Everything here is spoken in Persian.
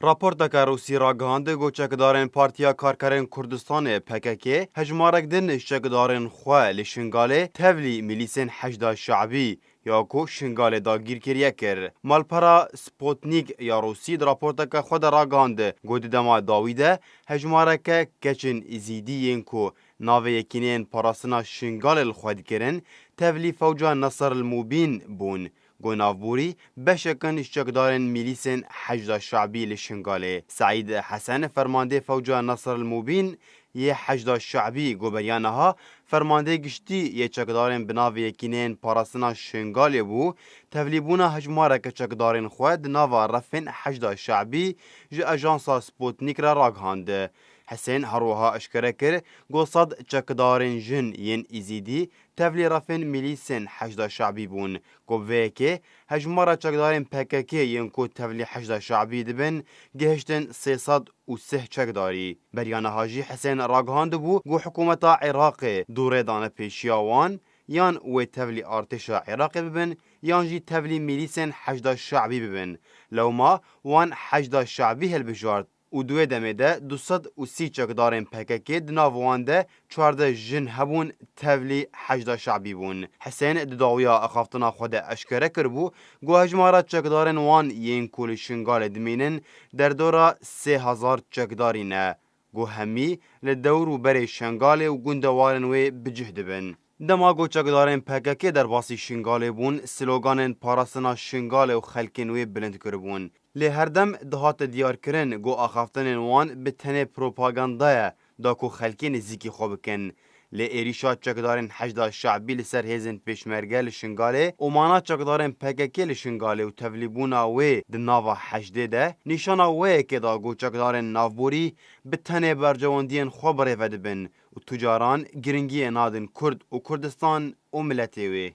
راپورتک روسی را گهانده گو چکدارن پارتیا کارکرین کردستان PKK هجمارک دن چکدارن خواه لشنگاله تولی میلیسن حشد شعبی یا کو شنگاله دا گیر کریه کر. مالپرا سپوتنیک یا روسی در راپورتک خود را گهانده گو دما داویده هجمارک کچن ازیدیین کو ناوه یکینین پاراسنا شنگال الخواد کرن تولی فوجا نصر الموبین بون. گونافبوری بشکن اشتقدارن میلیسن حشد شعبی لشنگاله. سعید حسن فرمانده فوجا نصر الموبین یه حشد شعبی گوبریانها فرمانده گشتی یه چکدارن بناوی یکینین پاراسنا شنگاله بو تولیبونا هجمارک چکدارن خود ناوا رفن حشد شعبی جه اجانسا سپوتنیک را راگهانده. حسین هروها اشکره کر گوصد چکدارن جن ین ایزیدی تولی رفن میلیسن حشد شعبی بون. گوه که هجمارا چکدارن PKK ین کو تولی حشد شعبی دبن گهشتن 303 چکداری. بریانه حاجی حسین راگهاند بو گو حکومت عراق دوره دانه پیشیاوان یان و تولی ارتش عراق ببن یان جی تولی میلیسن حشد شعبی ببن. لو ما وان حشد شعبی هل بجارد و دوی دمه ده 230 چکدارن PKK دناوانده 14 جن هبون تولی حشد شعبی بون. حسین دداویا اخافتنا خود اشکره کربو گو هجمارا چکدارن وان ین کول شنگال دمینن در دورا 3000 چکداری نه. گو همی لدور و بری شنگال و گندوارن و بجهد بن. دماغو چکدارن PKK در باسی شنگاله بون سلوگانن پاراسنا شنگاله و خلکن و بلند کربون. لی هر دم دهات دیار کرن گو آخافتن وان به تنه پروپاگاندای دا کو خلکی نزیکی خوب کن. لی ایریشا چکدارن حشد شعبی لسر هزن پیشمرگه لشنگاله و مانا چکدارن PKK لشنگاله و تولیبونا و دناوا حشده ده نیشانا و که دا گو چکدارن نافبوری به تنه برجواندین خوب ریفد بن و تجاران گرنگی نادن کرد و کردستان و ملتی وی.